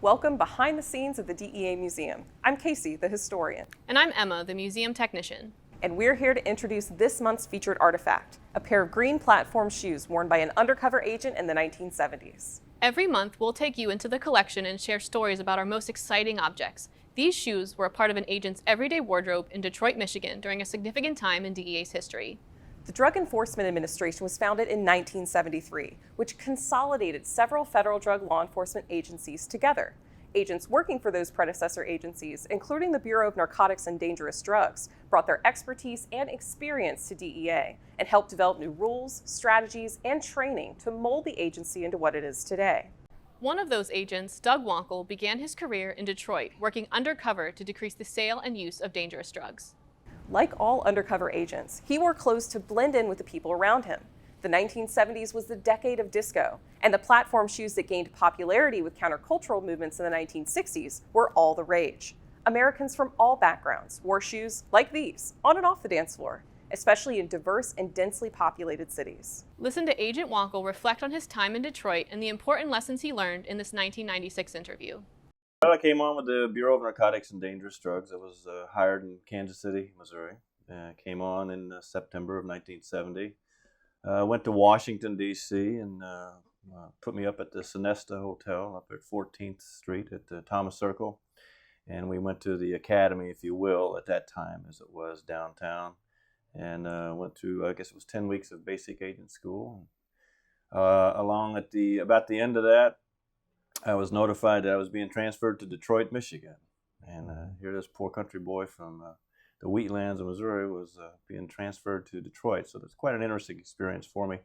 Welcome behind the scenes of the DEA Museum. I'm Casey, the historian. And I'm Emma, the museum technician. And we're here to introduce this month's featured artifact, a pair of green platform shoes worn by an undercover agent in the 1970s. Every month, we'll take you into the collection and share stories about our most exciting objects. These shoes were a part of an agent's everyday wardrobe in Detroit, Michigan during a significant time in DEA's history. The Drug Enforcement Administration was founded in 1973, which consolidated several federal drug law enforcement agencies together. Agents working for those predecessor agencies, including the Bureau of Narcotics and Dangerous Drugs, brought their expertise and experience to DEA and helped develop new rules, strategies, and training to mold the agency into what it is today. One of those agents, Doug Wankel, began his career in Detroit, working undercover to decrease the sale and use of dangerous drugs. Like all undercover agents, he wore clothes to blend in with the people around him. The 1970s was the decade of disco, and the platform shoes that gained popularity with countercultural movements in the 1960s were all the rage. Americans from all backgrounds wore shoes like these on and off the dance floor, especially in diverse and densely populated cities. Listen to Agent Wankel reflect on his time in Detroit and the important lessons he learned in this 1996 interview. I came on with the Bureau of Narcotics and Dangerous Drugs. I was hired in Kansas City, Missouri. Came on in September of 1970. Went to Washington, D.C. and put me up at the Sonesta Hotel up at 14th Street at the Thomas Circle. And we went to the academy, if you will, at that time as it was downtown. And went through, I guess it was 10 weeks of basic agent school. Along at about the end of that, I was notified that I was being transferred to Detroit, Michigan. And here this poor country boy from the wheatlands of Missouri was being transferred to Detroit. So that's quite an interesting experience for me.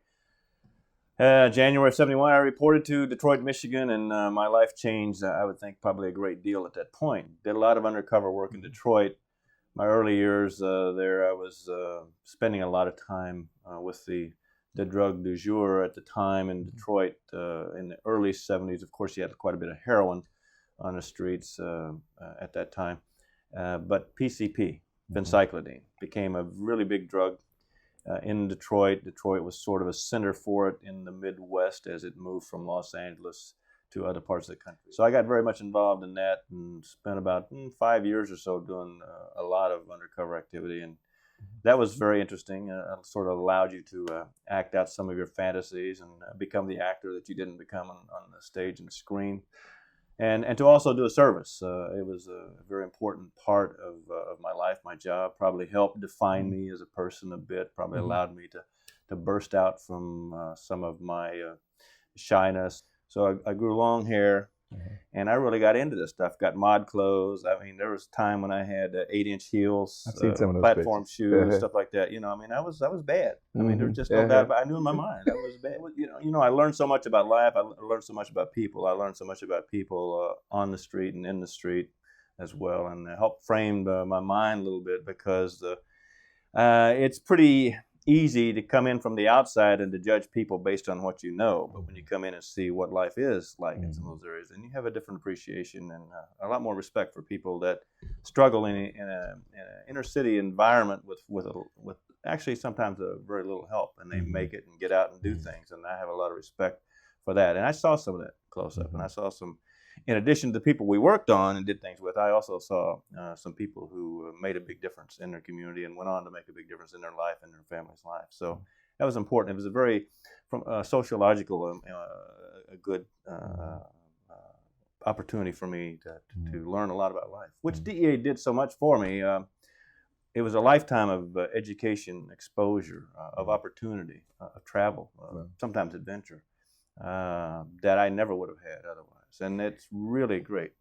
January of '71, I reported to Detroit, Michigan, and my life changed, I would think, probably a great deal at that point. Did a lot of undercover work in Detroit. My early years there, I was spending a lot of time with the drug du jour at the time in Detroit in the early 70s. Of course, you had quite a bit of heroin on the streets at that time. But PCP, phencyclidine, became a really big drug in Detroit. Detroit was sort of a center for it in the Midwest as it moved from Los Angeles to other parts of the country. So I got very much involved in that and spent about 5 years or so doing a lot of undercover activity. And that was very interesting. It sort of allowed you to act out some of your fantasies and become the actor that you didn't become on the stage and the screen. And to also do a service. It was a very important part of my life, my job. Probably helped define me as a person a bit. Probably allowed me to burst out from some of my shyness. So I grew long hair. And I really got into this stuff. Got mod clothes. I mean, there was a time when I had 8-inch heels, platform shoes, stuff like that. You know, I mean, I was bad. I mean, there was just no doubt about it. I knew in my mind I was bad. You know, I learned so much about life. I learned so much about people. I learned so much about people on the street and in the street as well, and it helped frame my mind a little bit because it's pretty easy to come in from the outside and to judge people based on what you know, but when you come in and see what life is like in some of those areas, and you have a different appreciation and a lot more respect for people that struggle in an inner city environment with actually sometimes very little help, and they make it and get out and do things, and I have a lot of respect for that. And I saw some of that close up, and I saw some. In addition to the people we worked on and did things with, I also saw some people who made a big difference in their community and went on to make a big difference in their life and their family's life. So that was important. It was a very, from sociological, a good opportunity for me to learn a lot about life, which DEA did so much for me. It was a lifetime of education, exposure, of opportunity, of travel, sometimes adventure, that I never would have had otherwise. And it's really great.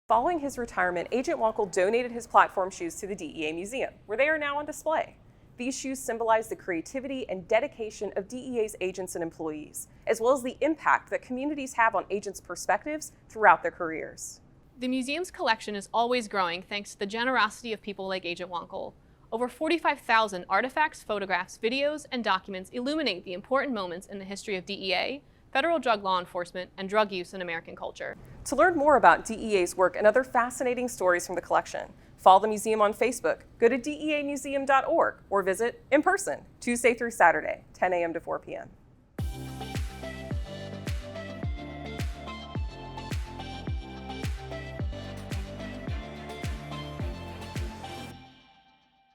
Following his retirement, Agent Wankel donated his platform shoes to the DEA Museum, where they are now on display. These shoes symbolize the creativity and dedication of DEA's agents and employees, as well as the impact that communities have on agents' perspectives throughout their careers. The museum's collection is always growing thanks to the generosity of people like Agent Wankel. Over 45,000 artifacts, photographs, videos, and documents illuminate the important moments in the history of DEA, federal drug law enforcement, and drug use in American culture. To learn more about DEA's work and other fascinating stories from the collection, follow the museum on Facebook, go to deamuseum.org, or visit in person Tuesday through Saturday, 10 a.m. to 4 p.m.